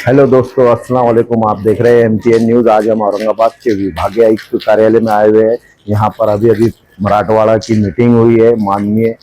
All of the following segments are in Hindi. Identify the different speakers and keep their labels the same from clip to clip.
Speaker 1: हेलो दोस्तों, अस्सलाम वालेकुम। आप देख रहे हैं MTN न्यूज़। आज हम औरंगाबाद के विभागीय आयुक्त कार्यालय में आए हुए हैं। यहाँ पर अभी अभी मराठवाड़ा की मीटिंग हुई है। माननीय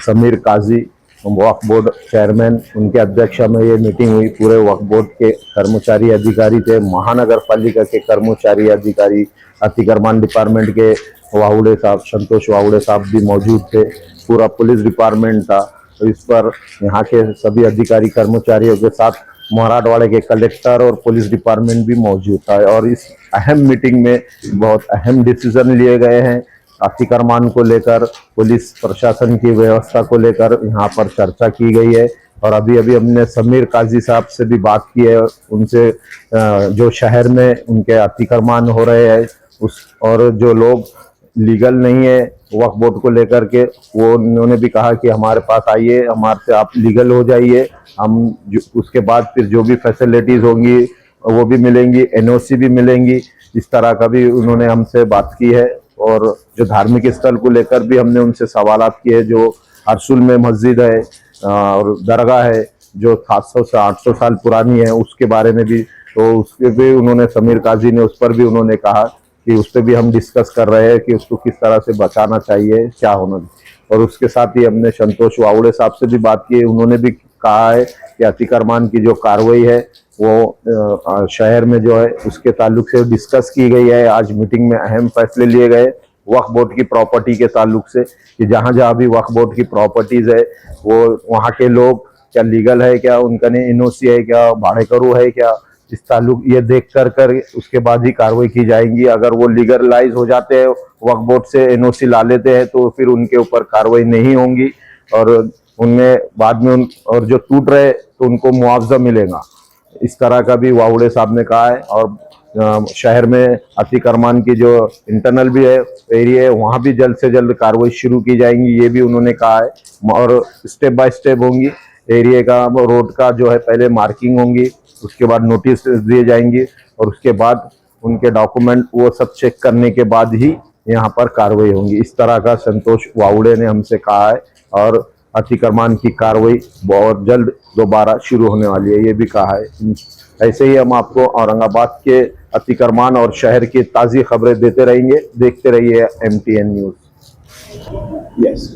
Speaker 1: समीर काजी वक्फ बोर्ड चेयरमैन, उनके अध्यक्षता में ये मीटिंग हुई। पूरे वक्फ बोर्ड के कर्मचारी अधिकारी थे, महानगर पालिका के कर्मचारी अधिकारी, अतिक्रमण डिपार्टमेंट के वाहुड़े साहब, संतोष वाहुड़े साहब भी मौजूद थे। पूरा पुलिस डिपार्टमेंट था। तो इस पर यहाँ के सभी अधिकारी कर्मचारियों के साथ मराठवाड़े के कलेक्टर और पुलिस डिपार्टमेंट भी मौजूद था। और इस अहम मीटिंग में बहुत अहम डिसीजन लिए गए हैं। अतिक्रमण को लेकर, पुलिस प्रशासन की व्यवस्था को लेकर यहाँ पर चर्चा की गई है। और अभी अभी हमने समीर काजी साहब से भी बात की है। उनसे जो शहर में उनके अतिक्रमण हो रहे हैं उस, और जो लोग लीगल नहीं है वक्फ बोर्ड को लेकर के, वो उन्होंने भी कहा कि हमारे पास आइए, हमारे से आप लीगल हो जाइए। हम उसके बाद फिर जो भी फैसिलिटीज होंगी वो भी मिलेंगी, NOC भी मिलेंगी। इस तरह का भी उन्होंने हमसे बात की है। और जो धार्मिक स्थल को लेकर भी हमने उनसे सवालात किए। जो हरसुल में मस्जिद है और दरगाह है जो 700 से 800 साल पुरानी है, उसके बारे में भी, तो उसके भी उन्होंने, समीर काजी ने उस पर भी उन्होंने कहा कि उस पर भी हम डिस्कस कर रहे हैं कि उसको किस तरह से बचाना चाहिए, क्या होना। और उसके साथ ही हमने संतोष वाहुड़े साहब से भी बात की। उन्होंने भी कहा है कि अतिक्रमण की जो कार्रवाई है वो शहर में जो है उसके ताल्लुक से डिस्कस की गई है। आज मीटिंग में अहम फैसले लिए गए वक्फ बोर्ड की प्रॉपर्टी के ताल्लुक से, कि जहां जहां भी वक्फ बोर्ड की प्रॉपर्टीज है वो वहां के लोग क्या लीगल है, क्या उनका NOC है, क्या भाड़ेकरू है, क्या इस ताल्लुक ये देख कर उसके बाद ही कार्रवाई की जाएंगी। अगर वो लीगलाइज हो जाते हैं, वक्फ बोर्ड से NOC ला लेते हैं, तो फिर उनके ऊपर कार्रवाई नहीं होंगी। और उनमें बाद में और जो टूट रहे तो उनको मुआवजा मिलेगा। इस तरह का भी वाहुड़े साहब ने कहा है। और शहर में अतिक्रमण की जो इंटरनल भी है एरिया है, वहाँ भी जल्द से जल्द कार्रवाई शुरू की जाएंगी, ये भी उन्होंने कहा है। और स्टेप बाय स्टेप होंगी। एरिया का, रोड का जो है पहले मार्किंग होंगी, उसके बाद नोटिस दिए जाएंगे, और उसके बाद उनके डॉक्यूमेंट वो सब चेक करने के बाद ही यहाँ पर कार्रवाई होंगी। इस तरह का संतोष वाहुड़े ने हमसे कहा है। और अतिक्रमण की कार्रवाई बहुत जल्द दोबारा शुरू होने वाली है, ये भी कहा है। ऐसे ही हम आपको औरंगाबाद के अतिक्रमण और शहर की ताज़ी खबरें देते रहेंगे। देखते रहिए MTN न्यूज़। यस,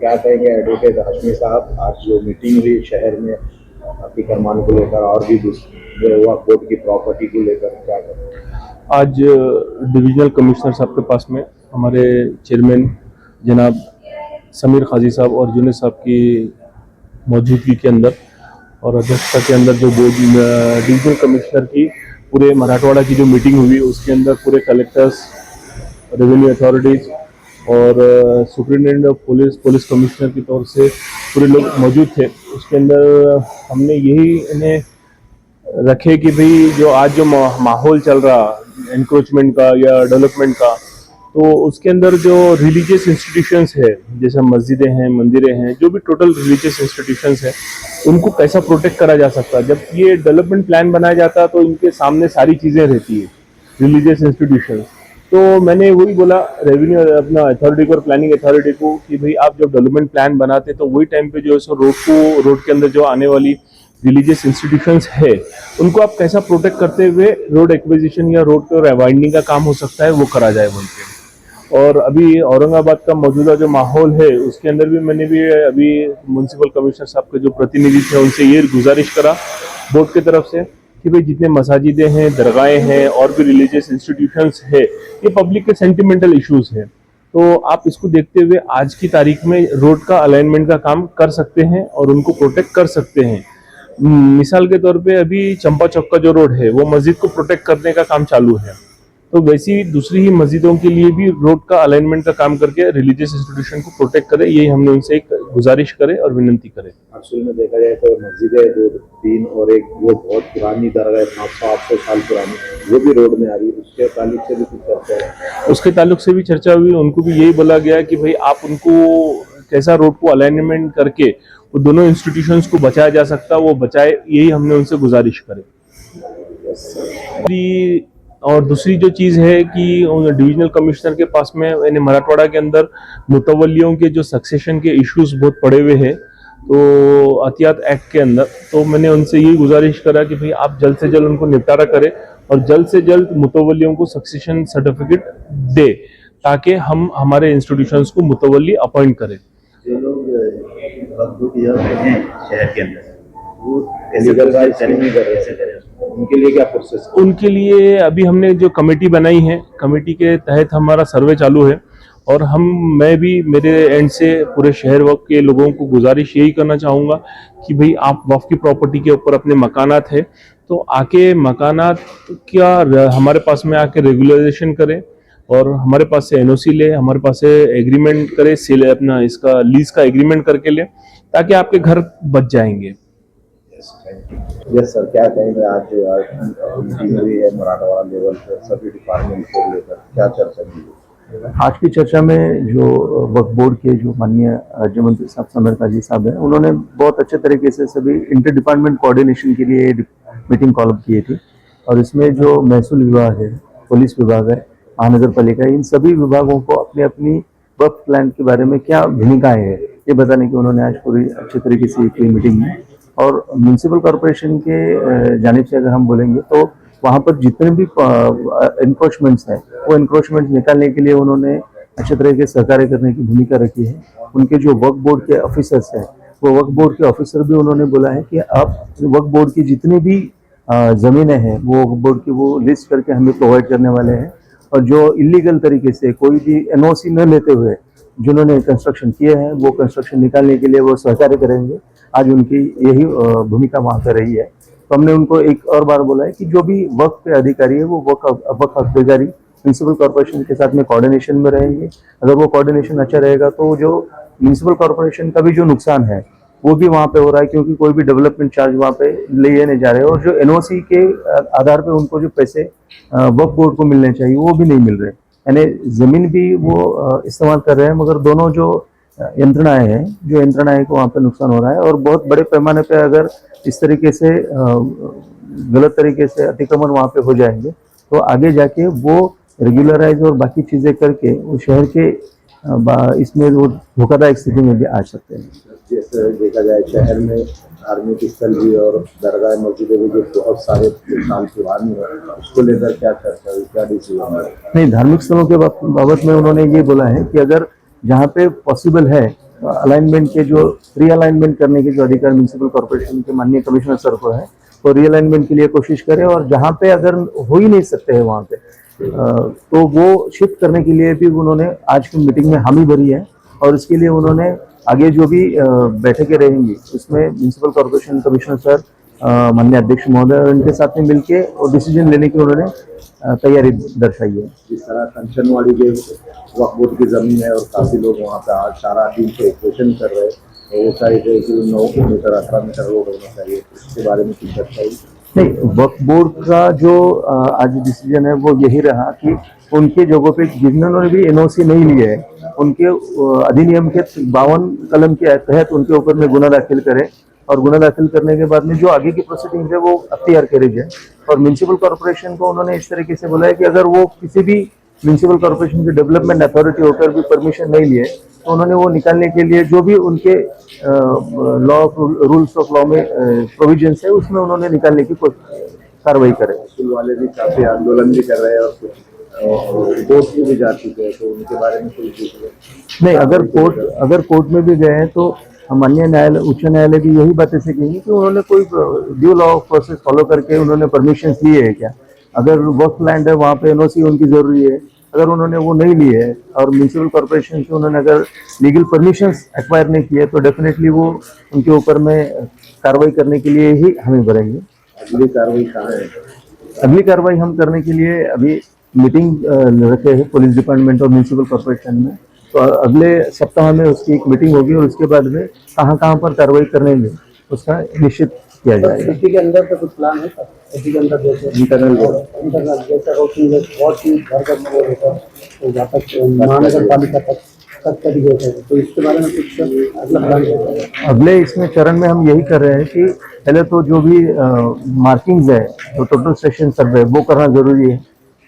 Speaker 1: क्या कहेंगे एडवोकेट हाशमी साहब, आज जो मीटिंग हुई शहर में अतिक्रमण को लेकर और भी वक्फ बोर्ड की प्रॉपर्टी को लेकर, क्या करेंगे?
Speaker 2: आज डिविजनल कमिश्नर साहब के पास में हमारे चेयरमैन जनाब समीर काजी साहब और जुनेद साहब की मौजूदगी के अंदर और अध्यक्षता के अंदर जो बोर्ड डिविजनल कमिश्नर की पूरे मराठवाड़ा की जो मीटिंग हुई, उसके अंदर पूरे कलेक्टर्स, रेवेन्यू अथॉरिटीज और सुप्रिटेंडेंट ऑफ पुलिस कमिश्नर की तौर से पूरे लोग मौजूद थे। उसके अंदर हमने यही इन्हें रखे कि भाई जो आज जो माहौल चल रहा एनक्रोचमेंट का या डेवलपमेंट का, तो उसके अंदर जो रिलीजियस इंस्टीट्यूशंस है, जैसे मस्जिदें हैं, मंदिरें हैं, जो भी टोटल रिलीजियस इंस्टीट्यूशंस है, उनको कैसा प्रोटेक्ट करा जा सकता है। जब ये डेवलपमेंट प्लान बनाया जाता है तो इनके सामने सारी चीज़ें रहती है रिलीजियस इंस्टीट्यूशंस। तो मैंने वही बोला रेवेन्यू अपना अथॉरिटी को और प्लानिंग अथॉरिटी को कि भाई आप जब डेवलपमेंट प्लान बनाते तो वही टाइम पे जो है सो रोड के अंदर जो आने वाली रिलीजियस इंस्टीट्यूशंस है उनको आप कैसा प्रोटेक्ट करते हुए रोड एक्विजिशन या रोड को रिवाइंडिंग का काम हो सकता है वो करा जाए बोल के। और अभी औरंगाबाद का मौजूदा जो माहौल है उसके अंदर भी मैंने भी अभी म्युनिसिपल कमिश्नर साहब के जो प्रतिनिधि थे उनसे ये गुजारिश करा बोर्ड की तरफ से कि भाई जितने मसाजिदें हैं, दरगाहें हैं और भी रिलीजियस इंस्टीट्यूशंस है, ये पब्लिक के सेंटिमेंटल इश्यूज है। तो आप इसको देखते हुए आज की तारीख में रोड का अलाइनमेंट का काम कर सकते हैं और उनको प्रोटेक्ट कर सकते हैं। मिसाल के तौर पे अभी चंपा चौक का जो रोड है वो मस्जिद को प्रोटेक्ट करने का काम चालू है, तो वैसी दूसरी ही मस्जिदों के लिए भी रोड का अलाइनमेंट का काम करके रिलीजियस इंस्टीट्यूशन को प्रोटेक्ट करे, यही हमने उनसे एक गुजारिश करे और विनंती करे।
Speaker 1: असल में देखा जाए तो मस्जिदें 2-3 और एक वो बहुत पुरानी दरगाह 700-800 साल पुरानी, वो भी रोड में आ रही है। उसके ताल्लुक से भी कुछ चर्चा है?
Speaker 2: उसके ताल्लुक से भी चर्चा हुई। उनको भी यही बोला गया कि भाई आप उनको कैसा रोड को अलाइनमेंट करके वो दोनों इंस्टीट्यूशंस को बचाया जा सकता है वो बचाए, यही हमने उनसे गुजारिश करे। और दूसरी जो चीज़ है कि डिविजनल कमिश्नर के पास में यानी मराठवाड़ा के अंदर मुतवल्लियों के जो सक्सेशन के इश्यूज बहुत पड़े हुए हैं, तो अतियात एक्ट के अंदर। तो मैंने उनसे यही गुजारिश करा कि भाई आप जल्द से जल्द उनको निपटारा करें और जल्द से जल्द मुतवल्लियों को सक्सेशन सर्टिफिकेट दे, ताकि हम हमारे इंस्टीट्यूशंस को मुतवल्ली अपॉइंट करें।
Speaker 3: जो लोग हैं शहर के अंदर वो कैसे करें उनके लिए क्या प्रोसेस?
Speaker 2: उनके लिए अभी हमने जो कमेटी बनाई है, कमेटी के तहत हमारा सर्वे चालू है और मैं भी मेरे एंड से पूरे शहर वक्फ के लोगों को गुजारिश यही करना चाहूँगा कि भाई आप वक्फ की प्रॉपर्टी के ऊपर अपने मकानात है तो आके मकानात का हमारे पास में आके रेगुलराइजेशन करें और हमारे पास से एनओसी ले, हमारे पास से एग्रीमेंट करे, सेल अपना इसका लीज का एग्रीमेंट करके ले, ताकि आपके घर बच जाएंगे।
Speaker 3: यस सर, क्या कहेंगे? आज मीटिंग हुई है मराठवाड़ा लेवल पर सभी डिपार्टमेंट को लेकर, क्या चर्चा की?
Speaker 4: आज की चर्चा में जो वक्फ बोर्ड के जो माननीय राज्य मंत्री साहब समीर काजी साहब हैं, उन्होंने बहुत अच्छे तरीके से सभी इंटर डिपार्टमेंट कोऑर्डिनेशन के लिए मीटिंग कॉल अप की थी और इसमें जो महसूल विभाग है, पुलिस विभाग है, महानगर पालिका, इन सभी विभागों को अपनी अपनी वक्फ प्लान के बारे में क्या भूमिकाएं है ये बताने की उन्होंने आज पूरी अच्छे तरीके से की मीटिंग में। और म्यूनिसिपल कॉरपोरेशन के जानिब से अगर हम बोलेंगे तो वहाँ पर जितने भी इंक्रोचमेंट्स हैं वो इंक्रोचमेंट्स निकालने के लिए उन्होंने अच्छे तरीके से सहकार्य करने की भूमिका रखी है। उनके जो वक्फ बोर्ड के ऑफिसर्स हैं वो वक्फ बोर्ड के ऑफिसर भी उन्होंने बोला है कि आप वक्फ बोर्ड की जितनी भी ज़मीनें हैं वो वक्फ बोर्ड की वो लिस्ट करके हमें प्रोवाइड करने वाले हैं और जो इलीगल तरीके से कोई भी एनओसी न लेते हुए जिन्होंने कंस्ट्रक्शन किए हैं वो कंस्ट्रक्शन निकालने के लिए वो सहकार्य करेंगे। आज उनकी यही भूमिका वहाँ पर रही है। तो हमने उनको एक और बार बोला है कि जो भी वक्फ के अधिकारी है वो वक्फ अधिकारी म्यूनिसिपल कॉर्पोरेशन के साथ में कोऑर्डिनेशन में रहेंगे। अगर वो कोऑर्डिनेशन अच्छा रहेगा तो जो म्यूनिसिपल कॉर्पोरेशन का भी जो नुकसान है वो भी वहाँ पे हो रहा है, क्योंकि कोई भी डेवलपमेंट चार्ज वहाँ पे लिए नहीं जा रहे और जो एनओसी के आधार पे उनको जो पैसे वक्फ बोर्ड को मिलने चाहिए वो भी नहीं मिल रहे, यानी ज़मीन भी वो इस्तेमाल कर रहे हैं मगर दोनों जो यंत्रणाएं को वहाँ पे नुकसान हो रहा है। और बहुत बड़े पैमाने पे अगर इस तरीके से गलत तरीके से अतिक्रमण वहाँ पे हो जाएंगे तो आगे जाके वो रेगुलराइज और बाकी चीज़ें करके वो शहर के इसमें वो धोखादायक स्थिति में भी आ सकते हैं।
Speaker 3: जैसे देखा जाए शहर में धार्मिक स्थल भी और दरगाह मस्जिदें भी जो बहुत सारे साल पुरानी है, उसको लेकर क्या चर्चा हुई, क्या डिसीजन है?
Speaker 4: नहीं, धार्मिक स्थलों के बाबत में उन्होंने ये बोला है कि अगर जहाँ पे पॉसिबल है अलाइनमेंट के जो रीअलाइनमेंट करने के जो अधिकार म्यूनिसिपल कॉर्पोरेशन के माननीय कमिश्नर सर को है तो रीअलाइनमेंट के लिए कोशिश करें और जहाँ पे अगर हो ही नहीं सकते हैं वहाँ पे तो वो शिफ्ट करने के लिए भी उन्होंने आज की मीटिंग में हामी भरी है। और इसके लिए उन्होंने आगे जो भी बैठकें रहेंगी उसमें म्यूनिसिपल कॉर्पोरेशन कमिश्नर सर, माननीय अध्यक्ष महोदय और इनके साथ में मिलके और डिसीजन लेने की उन्होंने तैयारी दर्शाई है।
Speaker 3: जिस तरह कंचनवाड़ी के वक्फ बोर्ड की जमीन है और काफी लोग वहाँ पे आज सारा दिन से क्वेश्चन कर रहे हैं, वो सारी 9 मीटर 18 मीटर रोड होना चाहिए, इसके बारे में कुछ चर्चा हुई?
Speaker 4: नहीं, वक्फ बोर्ड का जो आज डिसीजन है वो यही रहा कि उनके जगहों पे जिन्होंने भी एनओसी नहीं लिए है उनके अधिनियम के 52 कलम के तहत उनके ऊपर में गुना दाखिल करें और गुना दाखिल करने के बाद में जो आगे की प्रोसीडिंग है वो अख्तियार करी जाए। और म्यूनिसिपल कॉर्पोरेशन को उन्होंने इस तरीके से बोला है कि अगर वो किसी भी म्यूनिसिपल कॉर्पोरेशन की डेवलपमेंट अथॉरिटी होकर भी परमिशन नहीं लिए तो उन्होंने वो निकालने के लिए जो भी उनके लॉ रूल्स ऑफ लॉ में प्रोविजंस है उसमें उन्होंने निकालने की कार्रवाई करे।
Speaker 3: स्कूल वाले भी काफी आंदोलन भी कर रहे हैं और कुछ कोर्ट में भी जा चुके हैं, तो उनके बारे में कुछ
Speaker 4: नहीं, अगर कोर्ट में भी गए हैं तो माननीय न्यायालय, उच्च न्यायालय भी यही बातें से कहेंगे कि उन्होंने कोई ड्यू लॉ प्रोसेस फॉलो करके उन्होंने परमिशन लिए है क्या। अगर वक्फ लैंड है वहाँ पे एनओसी उनकी जरूरी है, अगर उन्होंने वो नहीं ली है और म्यूनिसिपल कॉर्पोरेशन से उन्होंने अगर लीगल परमिशंस एक्वायर नहीं किए तो डेफिनेटली वो उनके ऊपर में कार्रवाई करने के लिए ही हमें भरेंगे।
Speaker 3: अगली कार्रवाई कहाँ है?
Speaker 4: अगली कार्रवाई हम करने के लिए अभी मीटिंग रखे हैं पुलिस डिपार्टमेंट और म्यूनिसिपल कॉर्पोरेशन में, तो अगले सप्ताह में उसकी एक मीटिंग होगी और उसके बाद में कहाँ पर कार्रवाई करने में उसका निश्चित किया जाएगा।
Speaker 5: सिटी के अंदर का कुछ प्लान है सर? सिटी के अंदर जैसे इंटरनल जैसा रोड बहुत ही घर घर में होता तो जहाँ तक महानगर पालिका तक तरीके से, तो इसके बारे में कुछ अगला प्लान है?
Speaker 4: अगले इसमें चरण में हम यही कर रहे हैं कि पहले तो जो भी मार्किंग्स है तो टोटल सेक्शन सर्वे वो करना जरूरी है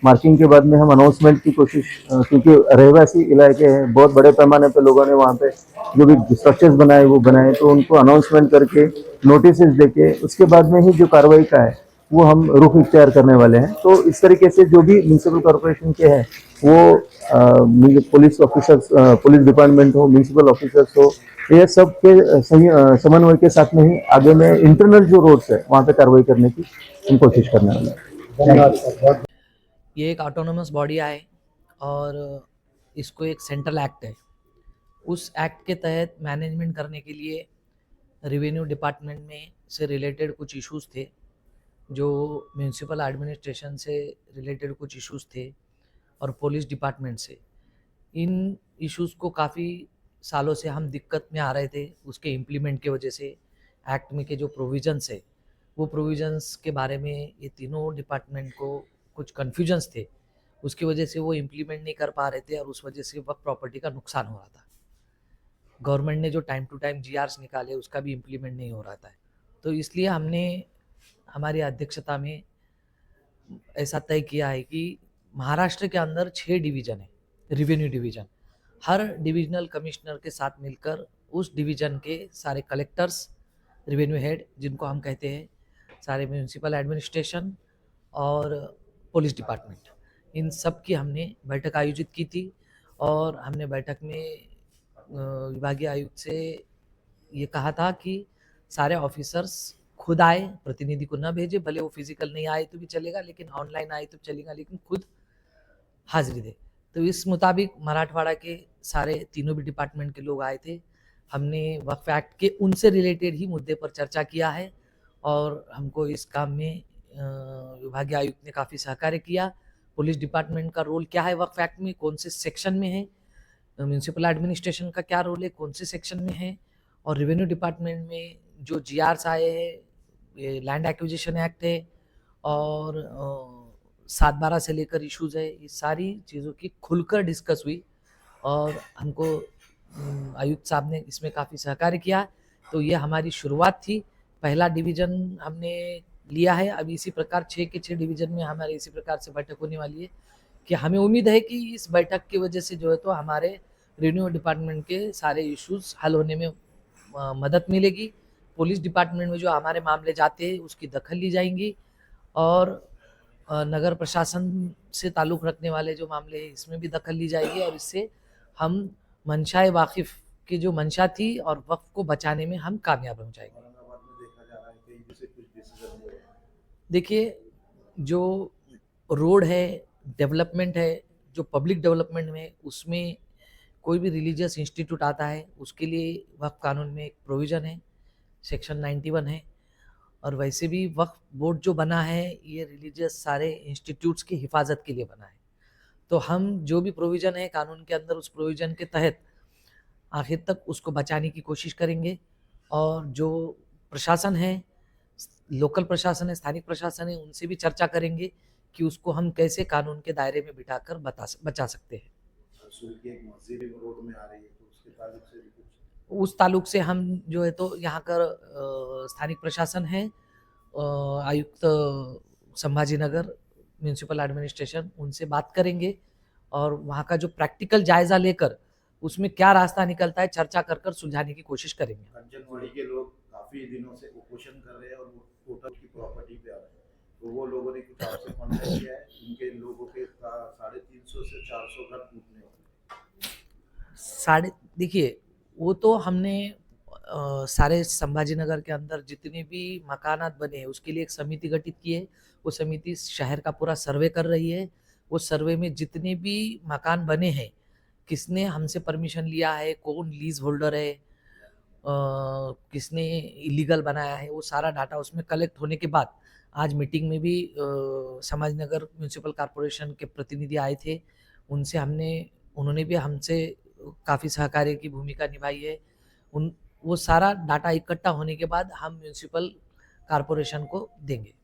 Speaker 4: मार्चिंग के बाद में हम अनाउंसमेंट की कोशिश, क्योंकि रहवासी इलाके हैं, बहुत बड़े पैमाने पे लोगों ने वहाँ पे जो भी स्ट्रक्चर्स बनाए वो बनाए, तो उनको अनाउंसमेंट करके नोटिस देके उसके बाद में ही जो कार्रवाई का है वो हम रुख इख्तियार करने वाले हैं। तो इस तरीके से जो भी म्यूनसिपल कॉरपोरेशन के हैं वो पुलिस ऑफिसर्स, पुलिस डिपार्टमेंट हो, म्यूनसिपल ऑफिसर्स हो, ये सब के समन्वय के साथ में ही आगे में इंटरनल जो रोड्स है वहाँ पे कार्रवाई करने की हम कोशिश करने वाले हैं।
Speaker 5: धन्यवाद सर।
Speaker 6: ये एक ऑटोनोमस बॉडी है और इसको एक सेंट्रल एक्ट है। उस एक्ट के तहत मैनेजमेंट करने के लिए रेवेन्यू डिपार्टमेंट में से रिलेटेड कुछ इश्यूज थे, जो म्यूनसिपल एडमिनिस्ट्रेशन से रिलेटेड कुछ इश्यूज थे और पुलिस डिपार्टमेंट से। इन इश्यूज को काफ़ी सालों से हम दिक्कत में आ रहे थे, उसके इम्प्लीमेंट के वजह से एक्ट में के जो प्रोविजंस है वो प्रोविजंस के बारे में ये तीनों डिपार्टमेंट को कुछ कन्फ्यूजन्स थे, उसकी वजह से वो इम्प्लीमेंट नहीं कर पा रहे थे और उस वजह से वक्त प्रॉपर्टी का नुकसान हो रहा था। गवर्नमेंट ने जो टाइम टू टाइम जीआरस निकाले उसका भी इम्प्लीमेंट नहीं हो रहा था। तो इसलिए हमने हमारी अध्यक्षता में ऐसा तय किया है कि महाराष्ट्र के अंदर 6 डिवीज़न है रिवेन्यू डिवीज़न। हर डिविजनल कमिश्नर के साथ मिलकर उस डिवीज़न के सारे कलेक्टर्स, रेवेन्यू हेड जिनको हम कहते हैं, सारे म्यूनसिपल एडमिनिस्ट्रेशन और पुलिस डिपार्टमेंट, इन सब की हमने बैठक आयोजित की थी। और हमने बैठक में विभागीय आयुक्त से ये कहा था कि सारे ऑफिसर्स खुद आए, प्रतिनिधि को न भेजे, भले वो फिजिकल नहीं आए तो भी चलेगा, लेकिन ऑनलाइन आए तो चलेगा, लेकिन खुद हाजिरी दे। तो इस मुताबिक मराठवाड़ा के सारे तीनों भी डिपार्टमेंट के लोग आए थे। हमने वक्फ एक्ट के उनसे रिलेटेड ही मुद्दे पर चर्चा किया है और हमको इस काम में विभागीय आयुक्त ने काफ़ी सहकार्य किया। पुलिस डिपार्टमेंट का रोल क्या है वक्फ एक्ट में, कौन से सेक्शन में है, म्यूनसिपल एडमिनिस्ट्रेशन का क्या रोल है, कौन से सेक्शन में है, और रेवेन्यू डिपार्टमेंट में जो जीआरस आए हैं, ये लैंड एक्विजिशन एक्ट है और 7/12 से लेकर इश्यूज है, ये सारी चीज़ों की खुलकर डिस्कस हुई और हमको आयुक्त साहब ने इसमें काफ़ी सहकार्य किया। तो ये हमारी शुरुआत थी, पहला डिवीज़न हमने लिया है। अभी इसी प्रकार 6 के 6 डिवीज़न में हमारे इसी प्रकार से बैठक होने वाली है कि हमें उम्मीद है कि इस बैठक की वजह से जो है तो हमारे रेवेन्यू डिपार्टमेंट के सारे इश्यूज हल होने में मदद मिलेगी। पुलिस डिपार्टमेंट में जो हमारे मामले जाते हैं उसकी दखल ली जाएंगी और नगर प्रशासन से ताल्लुक़ रखने वाले जो मामले हैं इसमें भी दखल ली जाएगी और इससे हम मंशाए वाकिफ़ की जो मंशा थी और वक्फ को बचाने में हम कामयाब हो जाएंगे। देखिए, जो रोड है, डेवलपमेंट है, जो पब्लिक डेवलपमेंट में उसमें कोई भी रिलीजियस इंस्टीट्यूट आता है उसके लिए वक्फ कानून में एक प्रोविज़न है, सेक्शन 91 है। और वैसे भी वक्फ बोर्ड जो बना है ये रिलीजियस सारे इंस्टीट्यूट्स की हिफाजत के लिए बना है। तो हम जो भी प्रोविज़न है कानून के अंदर, उस प्रोविज़न के तहत आखिर तक उसको बचाने की कोशिश करेंगे। और जो प्रशासन है, लोकल प्रशासन है, स्थानिक प्रशासन है, उनसे भी चर्चा करेंगे कि उसको हम कैसे कानून के दायरे में बिठाकर बचा सकते हैं। उस ताल्लुक से हम जो है तो यहाँ का स्थानिक प्रशासन है, आयुक्त संभाजीनगर म्यूनसिपल एडमिनिस्ट्रेशन, उनसे बात करेंगे और वहाँ का जो प्रैक्टिकल जायज़ा लेकर उसमें क्या रास्ता निकलता है चर्चा कर कर सुलझाने की कोशिश करेंगे।
Speaker 3: कंचनवाड़ी के लोग काफी दिनों से उपोषण कर रहे हैं और वो टोटल की प्रॉपर्टी पे आ रहे हैं, तो वो लोगों ने कुछ आपसे कॉन्टेक्ट किया है? उनके लोगों के 350 से 400 घर टूटने वाले।
Speaker 6: देखिए, वो तो हमने सारे संभाजीनगर के अंदर जितने भी मकानात बने हैं उसके लिए एक समिति गठित की है। वो समिति शहर का पूरा सर्वे कर रही है। वो सर्वे में जितने भी मकान बने हैं, किसने हमसे परमिशन लिया है, कौन लीज होल्डर है, किसने इलीगल बनाया है, वो सारा डाटा उसमें कलेक्ट होने के बाद आज मीटिंग में भी संभाजीनगर म्यूनसिपल कॉरपोरेशन के प्रतिनिधि आए थे। उन्होंने भी हमसे काफ़ी सहकार्य की भूमिका निभाई है। वो सारा डाटा इकट्ठा होने के बाद हम म्यूनसिपल कॉरपोरेशन को देंगे।